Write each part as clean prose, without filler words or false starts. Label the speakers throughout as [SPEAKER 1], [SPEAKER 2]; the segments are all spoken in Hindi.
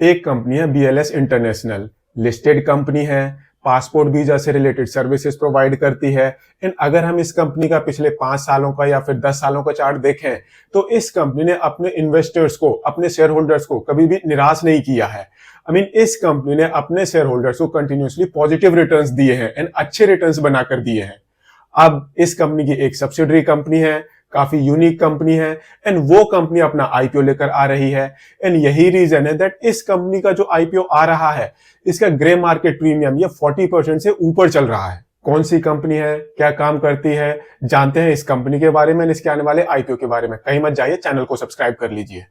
[SPEAKER 1] एक कंपनी है BLS इंटरनेशनल, लिस्टेड कंपनी है, पासपोर्ट वीजा से रिलेटेड सर्विसेज प्रोवाइड करती है। एंड अगर हम इस कंपनी का पिछले 5 सालों का या फिर 10 सालों का चार्ट देखें तो इस कंपनी ने अपने इन्वेस्टर्स को, अपने शेयर होल्डर्स को कभी भी निराश नहीं किया है। इस कंपनी ने अपने शेयर होल्डर्स को कंटिन्यूसली पॉजिटिव रिटर्न्स दिए हैं एंड अच्छे रिटर्न्स बनाकर दिए हैं। अब इस कंपनी की एक सब्सिडरी कंपनी है, काफी यूनिक कंपनी है एंड वो कंपनी अपना आईपीओ लेकर आ रही है। एंड यही रीजन है दैट इस कंपनी का जो आईपीओ आ रहा है, इसका ग्रे मार्केट प्रीमियम ये 40% से ऊपर चल रहा है। कौन सी कंपनी है, क्या काम करती है, जानते हैं इस कंपनी के बारे में, इसके आने वाले आईपीओ के बारे में। कहीं मत जाइए, चैनल को सब्सक्राइब कर लीजिए।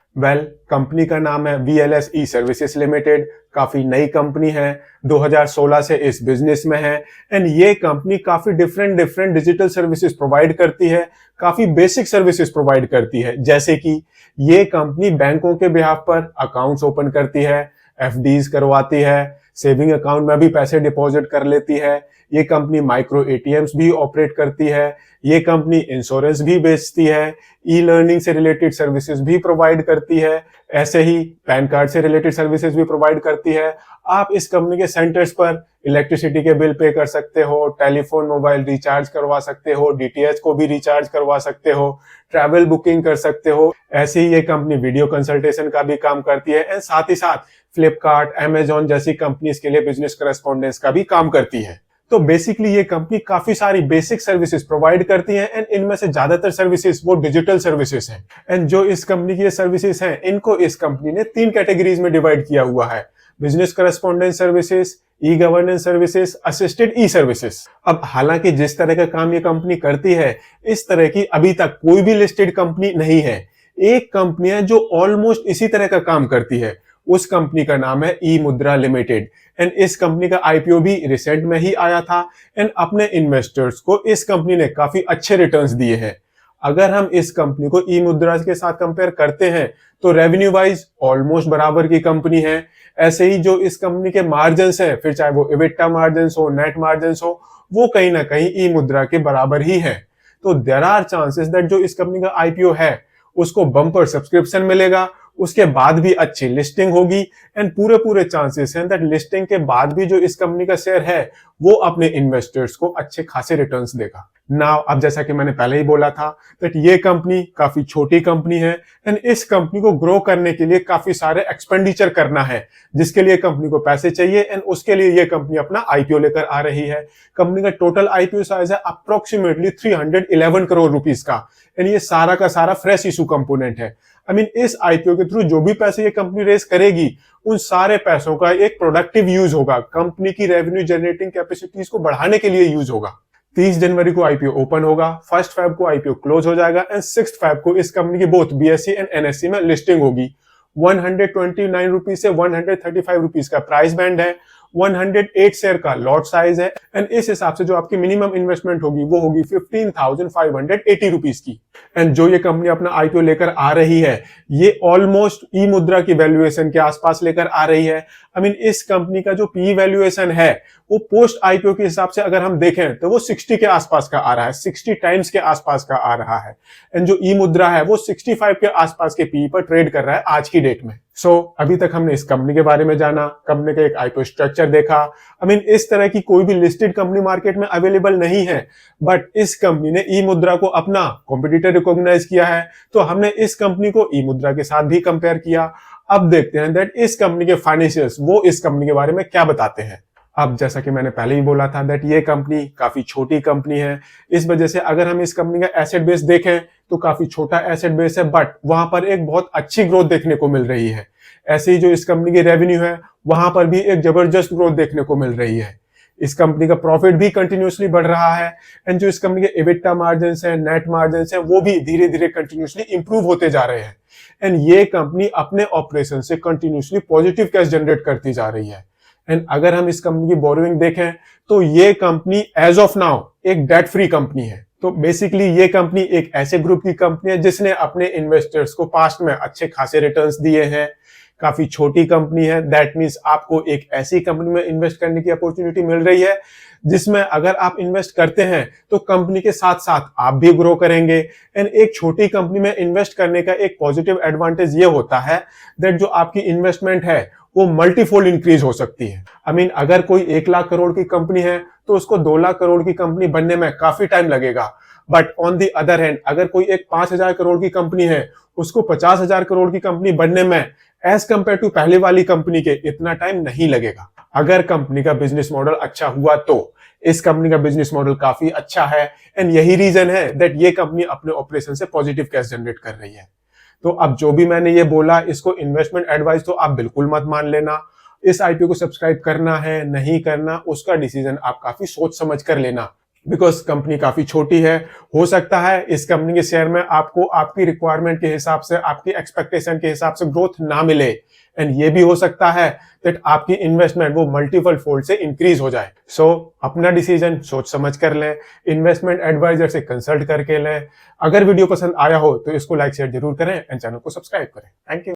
[SPEAKER 1] कंपनी का नाम है VLS ई सर्विसेज लिमिटेड। काफी नई कंपनी है, 2016 से इस बिजनेस में है एंड ये कंपनी काफी डिफरेंट डिजिटल सर्विसेज प्रोवाइड करती है, काफी बेसिक सर्विसेज प्रोवाइड करती है। जैसे कि ये कंपनी बैंकों के बिहाफ पर अकाउंट्स ओपन करती है, FDs करवाती है, सेविंग अकाउंट में भी पैसे डिपॉजिट कर लेती है। ये कंपनी माइक्रो ATMs भी ऑपरेट करती है। ये कंपनी इंश्योरेंस भी बेचती है, ई लर्निंग से रिलेटेड सर्विसेज भी प्रोवाइड करती है, ऐसे ही पैन कार्ड से रिलेटेड सर्विसेज भी प्रोवाइड करती है। आप इस कंपनी के सेंटर्स पर इलेक्ट्रिसिटी के बिल पे कर सकते हो, टेलीफोन मोबाइल रिचार्ज करवा सकते हो, DTH को भी रिचार्ज करवा सकते हो, ट्रैवल बुकिंग कर सकते हो। ऐसे ही ये कंपनी वीडियो कंसल्टेशन का भी काम करती है एंड साथ ही साथ फ्लिपकार्ट, Amazon जैसी कंपनीज के लिए बिजनेस करेस्पॉन्डेंस का भी काम करती है। तो बेसिकली ये कंपनी काफी सारी बेसिक सर्विसेज प्रोवाइड करती है एंड इनमें से ज्यादातर सर्विसेज वो डिजिटल सर्विसेज हैं। एंड जो इस कंपनी की ये सर्विसेज हैं, इनको इस कंपनी ने 3 कैटेगरीज में डिवाइड किया हुआ है: business correspondence services, e governance services, assisted e services. अब हालांकि जिस तरह का काम ये कंपनी करती है, इस तरह की अभी तक कोई भी लिस्टेड कंपनी नहीं है। एक कंपनी है जो ऑलमोस्ट इसी तरह का काम करती है, उस कंपनी का नाम है ई मुद्रा लिमिटेड। एंड इस कंपनी का आईपीओ भी रिसेंट में ही आया था एंड अपने इन्वेस्टर्स को इस कंपनी ने काफी अच्छे रिटर्न्स दिए हैं। अगर हम इस कंपनी को ई मुद्रा के साथ कंपेयर करते हैं तो रेवेन्यू वाइज ऑलमोस्ट बराबर की कंपनी है। ऐसे ही जो इस कंपनी के मार्जिन्स हैं, फिर चाहे वो इबिटा मार्जिन्स हो, नेट मार्जिन्स हो, वो कहीं ना कहीं ई मुद्रा के बराबर ही है। तो देयर आर चांसेस दैट जो इस कंपनी का आईपीओ है उसको बम्पर सब्सक्रिप्शन मिलेगा, उसके बाद भी अच्छी लिस्टिंग होगी एंड पूरे चांसेस हैं दैट लिस्टिंग के बाद भी जो इस कंपनी का शेयर है वो अपने इन्वेस्टर्स को अच्छे खासे रिटर्न्स देगा। नाउ अब जैसा कि मैंने पहले ही बोला था दैट ये कंपनी काफी छोटी कंपनी है एंड इस कंपनी को ग्रो करने के लिए काफी सारे एक्सपेंडिचर करना है, जिसके लिए कंपनी को पैसे चाहिए एंड उसके लिए ये कंपनी अपना आईपीओ लेकर आ रही है। कंपनी का टोटल आईपीओ साइज है अप्रोक्सीमेटली 311 करोड़ रुपीस का एंड ये सारा का सारा फ्रेश इशू कंपोनेंट है। इस आईपीओ के थ्रू जो भी पैसे ये कंपनी रेस करेगी, उन सारे पैसों का एक प्रोडक्टिव यूज होगा, कंपनी की रेवेन्यू जनरेटिंग कैपेसिटीज को बढ़ाने के लिए यूज होगा। 30 जनवरी को आईपीओ ओपन होगा, 1 Feb को आईपीओ क्लोज हो जाएगा एंड 6 Feb को इस कंपनी की बोथ BSE एंड NSE में लिस्टिंग होगी। 129 रुपीज से 135 रुपीज का प्राइस बैंड है, 108 शेयर का लॉट साइज है एंड इस हिसाब से जो आपकी मिनिमम इन्वेस्टमेंट होगी वो होगी 15,580 रुपीज की। एंड जो ये कंपनी अपना आईपीओ लेकर आ रही है, ये ऑलमोस्ट ई मुद्रा की वैल्यूएशन के आसपास लेकर आ रही है। इस कंपनी का जो पी वैल्यूएशन है वो पोस्ट आईपीओ के हिसाब से अगर हम देखें तो वो 60 के आसपास का आ रहा है, 60 टाइम्स के आसपास का आ रहा है। एंड जो ई मुद्रा है वो 65 के आसपास के पी पर ट्रेड कर रहा है आज की डेट में। अभी तक हमने इस कंपनी के बारे में जाना, कंपनी का एक आईपीओ स्ट्रक्चर देखा। इस तरह की कोई भी लिस्टेड कंपनी मार्केट में अवेलेबल नहीं है, बट इस कंपनी ने ई मुद्रा को अपना कॉम्पिटिटर रिकॉग्नाइज किया है, तो हमने इस कंपनी को ई मुद्रा के साथ भी कंपेयर किया। अब देखते हैं दैट इस कंपनी के फाइनेंशियल्स वो इस कंपनी के बारे में क्या बताते हैं। अब जैसा कि मैंने पहले ही बोला था दैट ये कंपनी काफी छोटी कंपनी है, इस वजह से अगर हम इस कंपनी का एसेट बेस देखें तो काफी छोटा एसेट बेस है, बट वहां पर एक बहुत अच्छी ग्रोथ देखने को मिल रही है। ऐसे ही जो इस कंपनी की रेवेन्यू है वहां पर भी एक जबरदस्त ग्रोथ देखने को मिल रही है। इस कंपनी का प्रॉफिट भी कंटिन्यूसली बढ़ रहा है एंड जो इस कंपनी के इबिटा मार्जिन्स हैं, नेट मार्जिन्स हैं, वो भी धीरे धीरे कंटिन्यूसली इंप्रूव होते जा रहे हैं एंड ये कंपनी अपने ऑपरेशन से कंटिन्यूसली पॉजिटिव कैश जनरेट करती जा रही है। एंड अगर हम इस कंपनी की बोरोइंग देखें तो ये कंपनी एज ऑफ नाउ एक डेट फ्री कंपनी है। तो बेसिकली ये कंपनी एक ऐसे ग्रुप की कंपनी है जिसने अपने इन्वेस्टर्स को पास्ट में अच्छे खासे रिटर्न्स दिए हैं। काफी छोटी कंपनी है, दैट मीन्स आपको एक ऐसी कंपनी में इन्वेस्ट करने की अपॉर्चुनिटी मिल रही है जिसमें अगर आप इन्वेस्ट करते हैं तो कंपनी के साथ साथ आप भी ग्रो करेंगे। एंड एक छोटी कंपनी में इन्वेस्ट करने का एक पॉजिटिव एडवांटेज ये होता है दैट जो आपकी इन्वेस्टमेंट है वो मल्टीफोल्ड इंक्रीज हो सकती है। आई मीन अगर कोई 1 लाख करोड़ की कंपनी है तो उसको 2 लाख करोड़ की कंपनी बनने में काफी टाइम लगेगा। But on the other hand अगर कोई एक 5,000 करोड़ की कंपनी है, उसको 50,000 करोड़ की कंपनी बनने में एज कंपेयर टू पहले वाली कंपनी के इतना टाइम नहीं लगेगा। अगर कंपनी का बिजनेस मॉडल अच्छा हुआ तो इस कंपनी का बिजनेस मॉडल काफी अच्छा है एंड यही रीजन है दैट ये कंपनी अपने ऑपरेशन से पॉजिटिव कैश जनरेट कर रही है। तो अब जो भी मैंने ये बोला इसको इन्वेस्टमेंट एडवाइस तो आप बिल्कुल मत मान लेना। इस आईपीओ को सब्सक्राइब करना है नहीं करना उसका डिसीजन आप काफी सोच समझ कर लेना, बिकॉज कंपनी काफी छोटी है। हो सकता है इस कंपनी के शेयर में आपको आपकी रिक्वायरमेंट के हिसाब से, आपकी एक्सपेक्टेशन के हिसाब से ग्रोथ ना मिले एंड ये भी हो सकता है दैट आपकी इन्वेस्टमेंट वो मल्टीपल फोल्ड से इंक्रीज हो जाए। सो अपना डिसीजन सोच समझ कर लें, इन्वेस्टमेंट एडवाइजर से कंसल्ट करके लें। अगर वीडियो पसंद आया हो तो इसको लाइक शेयर जरूर करें एंड चैनल को सब्सक्राइब करें। Thank you.